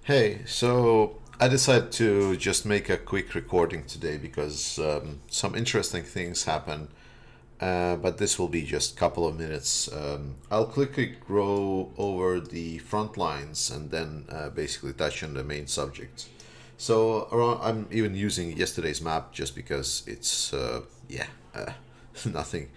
Hey, so I decided to just make a quick recording today because some interesting things happen, but this will be just a couple of minutes. I'll quickly go over the front lines and then basically touch on the main subjects. So I'm even using yesterday's map just because it's nothing,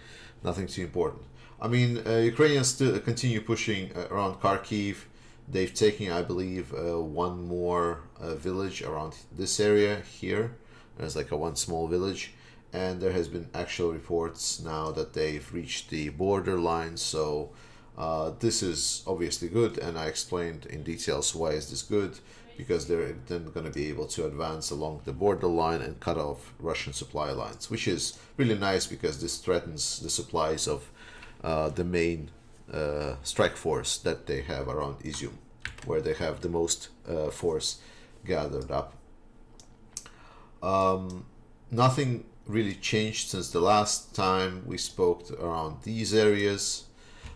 nothing too important. I mean, Ukrainians still continue pushing around Kharkiv. They've taken, I believe, one more village around this area here. There's like a one small village, and there has been actual reports now that they've reached the border line. So this is obviously good, and I explained in details why is this good, because they're then going to be able to advance along the border line and cut off Russian supply lines, which is really nice because this threatens the supplies of the main strike force that they have around Izium, where they have the most force gathered up. Nothing really changed since the last time we spoke around these areas.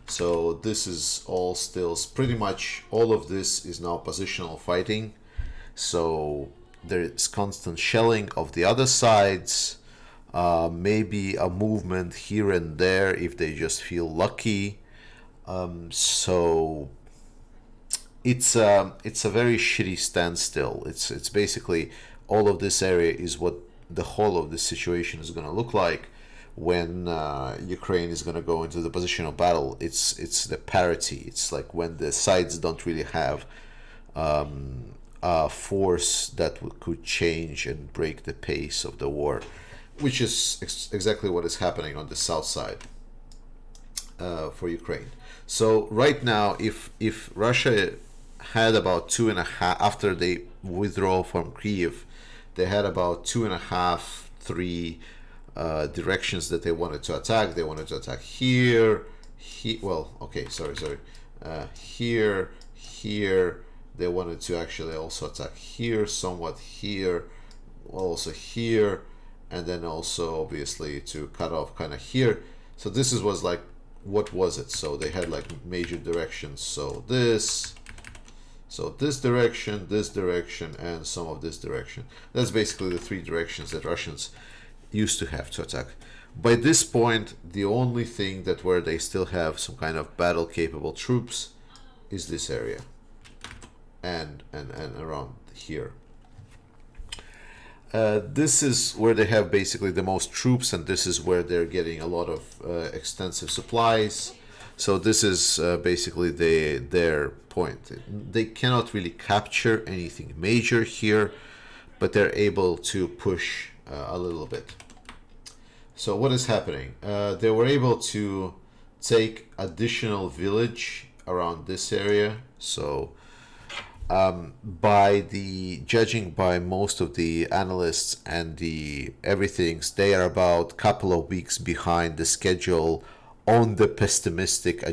So this is all still pretty much all of this is now positional fighting. So there is constant shelling of the other sides. Maybe a movement here and there if they just feel lucky. So it's a very shitty standstill. It's basically all of this area is what the whole of this situation is going to look like when Ukraine is going to go into the position of battle. It's the parity. It's like when the sides don't really have a force that could change and break the pace of the war, which is exactly what is happening on the south side for Ukraine. So right now, if Russia had about 2.5 after they withdraw from Kyiv, they had about 2.5, 3 directions that they wanted to attack. They wanted to attack here, here, here. They wanted to actually also attack here, somewhat here, also here, and then also obviously to cut off kind of here. So this was like, what was it? So they had like major directions. So this direction, and some of this direction. That's basically the three directions that Russians used to have to attack. By this point, the only thing that where they still have some kind of battle capable troops is this area and around here. This is where they have basically the most troops, and this is where they're getting a lot of extensive supplies. So this is basically their point. They cannot really capture anything major here, but they're able to push a little bit. So what is happening? They were able to take additional village around this area. So by the judging by most of the analysts and the everything's, they are about couple of weeks behind the schedule on the pessimistic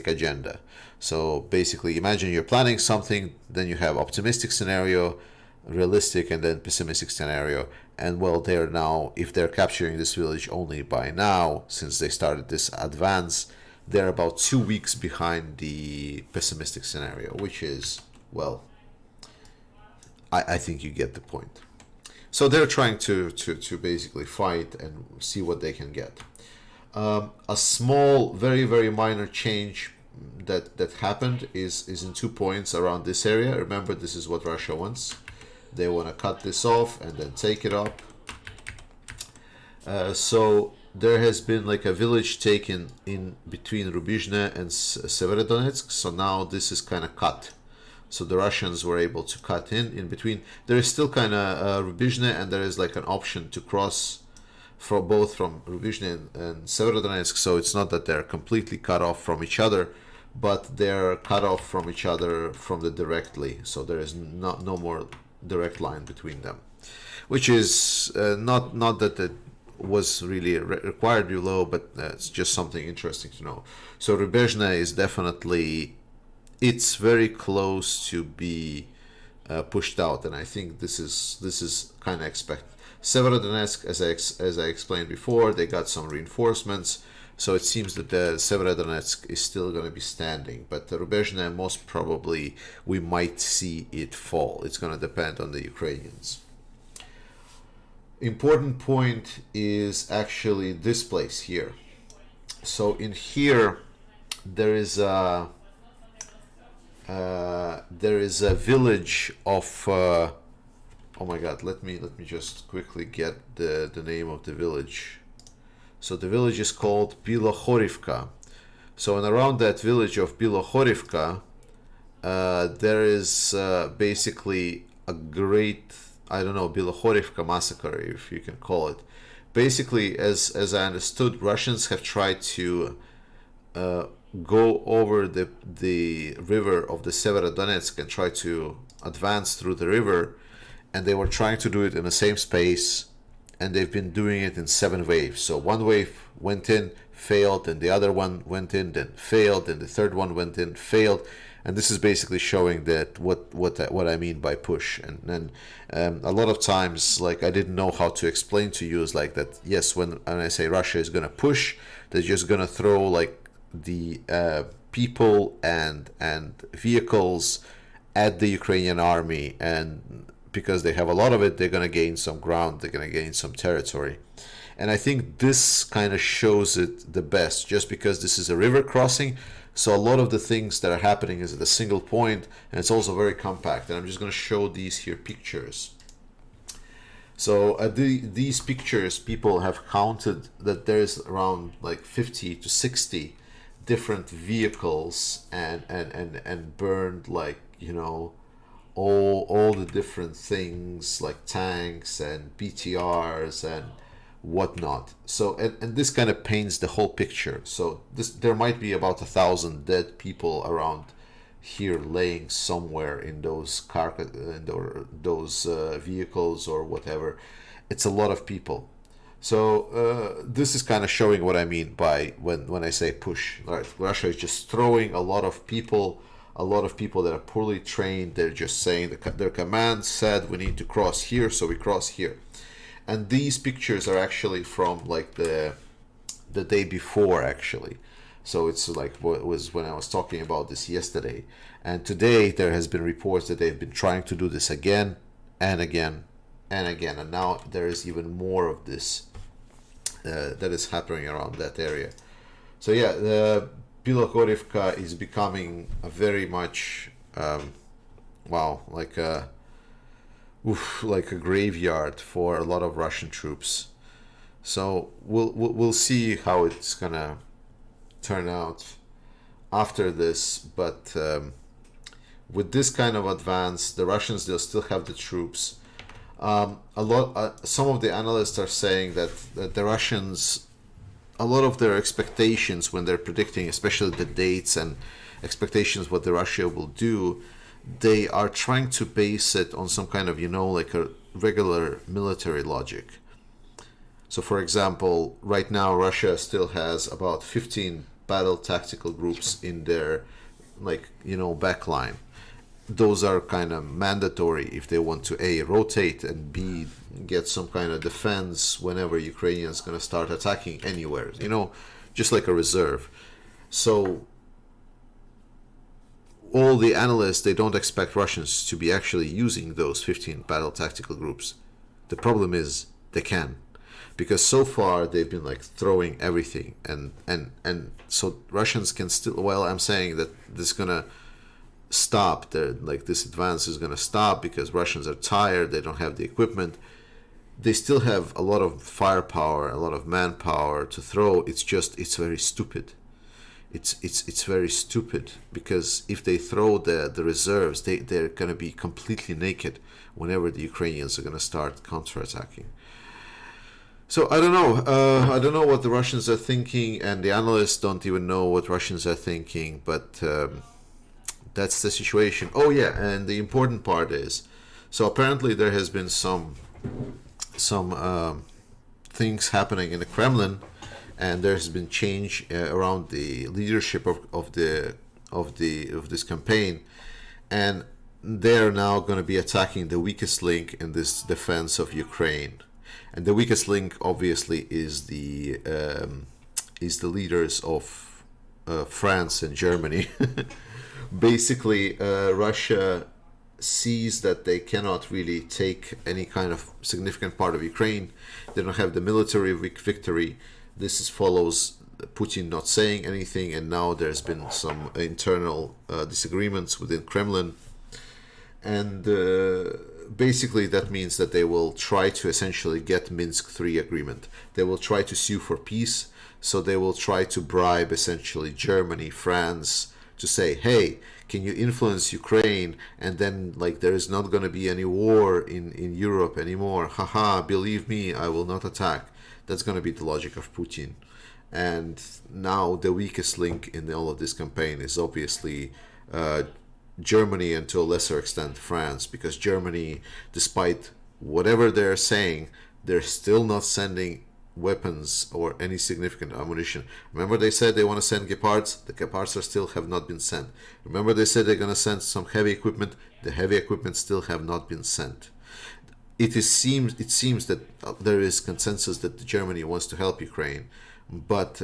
agenda. So basically, imagine you're planning something, then you have optimistic scenario, realistic, and then pessimistic scenario. And well, they're now, if they're capturing this village only by now, since they started this advance, they're about 2 weeks behind the pessimistic scenario, which is, well, I think you get the point. So they're trying to basically fight and see what they can get. A small, very, very minor change that happened is in 2 points around this area. Remember, this is what Russia wants. They want to cut this off and then take it up. So there has been like a village taken in between Rubizhne and Severodonetsk. So now this is kind of cut. So the Russians were able to cut in between. There is still kind of Rubizhne, and there is like an option to cross from both from Rubizhne and Severodonetsk. So it's not that they're completely cut off from each other, but they're cut off from each other from the directly. So there is no more direct line between them, which is not that it was really required below, but it's just something interesting to know. So Rubizhne is definitely, it's very close to be pushed out, and I think this is kind of expected. Severodonetsk, as I explained before, they got some reinforcements. So it seems that the Severodonetsk is still going to be standing, but the Rubezhne, most probably we might see it fall. It's going to depend on the Ukrainians. Important point is actually this place here. So in here there is a village of oh my god, let me just quickly get the name of the village. So the village is called Bilohorivka. So and around that village of Bilohorivka there is basically a great, I don't know, Bilohorivka massacre, if you can call it. Basically, as I understood, Russians have tried to go over the river of the Severodonetsk and try to advance through the river, and they were trying to do it in the same space, and they've been doing it in 7 waves. So one wave went in, failed, and the other one went in, then failed, and the third one went in, failed. And this is basically showing that what I mean by push. And then a lot of times, like, I didn't know how to explain to you is like that. Yes, when I say Russia is gonna push, they're just gonna throw like the people and vehicles at the Ukrainian army, and because they have a lot of it, they're gonna gain some ground, they're gonna gain some territory. And I think this kind of shows it the best, just because this is a river crossing. So a lot of the things that are happening is at a single point, and it's also very compact. And I'm just going to show these here pictures. So these pictures, people have counted that there's around like 50 to 60 different vehicles and burned, like, you know, all the different things like tanks and BTRs and whatnot. So and this kind of paints the whole picture. So there might be about 1,000 dead people around here laying somewhere in those those vehicles or whatever. It's a lot of people. So this is kind of showing what I mean by when I say push. Right, Russia is just throwing a lot of people that are poorly trained. They're just saying their command said we need to cross here, so we cross here. And these pictures are actually from like the day before, actually. So it's like what was when I was talking about this yesterday. And today there has been reports that they've been trying to do this again and again and again. And now there is even more of this that is happening around that area. So yeah, the Bilohorivka is becoming a very much wow, like a graveyard for a lot of Russian troops. So we'll see how it's gonna turn out after this. But with this kind of advance, the Russians, they'll still have the troops. Some of the analysts are saying that the Russians, a lot of their expectations when they're predicting, especially the dates and expectations what the Russia will do, they are trying to base it on some kind of, you know, like a regular military logic. So for example, right now Russia still has about 15 battle tactical groups in their, like, you know, backline. Those are kind of mandatory if they want to A, rotate, and B, get some kind of defense whenever Ukrainians going to start attacking anywhere, you know, just like a reserve. So all the analysts, they don't expect Russians to be actually using those 15 battle tactical groups. The problem is they can, because so far they've been like throwing everything, and so Russians can still, well, I'm saying that this is gonna stop, like this advance is gonna stop because Russians are tired, they don't have the equipment. They still have a lot of firepower, a lot of manpower to throw. It's just, it's very stupid. It's very stupid, because if they throw the reserves, they're going to be completely naked whenever the Ukrainians are going to start counterattacking. So I don't know. I don't know what the Russians are thinking, and the analysts don't even know what Russians are thinking. But that's the situation. Oh yeah, and the important part is, so apparently there has been some things happening in the Kremlin, and there's been change around the leadership of this campaign, and they're now going to be attacking the weakest link in this defense of Ukraine. And the weakest link, obviously, is the is the leaders of France and Germany. Basically, Russia sees that they cannot really take any kind of significant part of Ukraine. They don't have the military victory. Follows Putin not saying anything, and now there's been some internal disagreements within Kremlin, and basically that means that they will try to essentially get Minsk 3 agreement. They will try to sue for peace, so they will try to bribe essentially Germany, France, to say, hey, can you influence Ukraine, and then like there is not going to be any war in Europe anymore. Haha, believe me, I will not attack. That's going to be the logic of Putin. And now the weakest link in all of this campaign is obviously Germany, and to a lesser extent France, because Germany, despite whatever they're saying, they're still not sending weapons or any significant ammunition. Remember they said they want to send Gepards? The Gepards still have not been sent. Remember they said they're going to send some heavy equipment? The heavy equipment still have not been sent. It seems that there is consensus that Germany wants to help Ukraine, but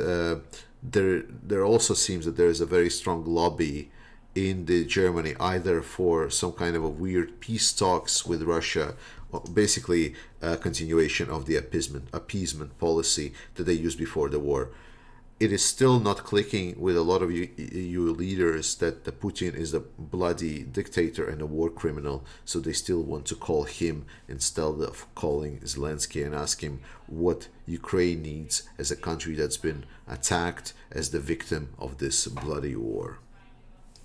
there also seems that there is a very strong lobby in the Germany, either for some kind of a weird peace talks with Russia, or basically a continuation of the appeasement policy that they used before the war. It is still not clicking with a lot of EU leaders that the Putin is a bloody dictator and a war criminal, so they still want to call him instead of calling Zelensky and ask him what Ukraine needs as a country that's been attacked as the victim of this bloody war.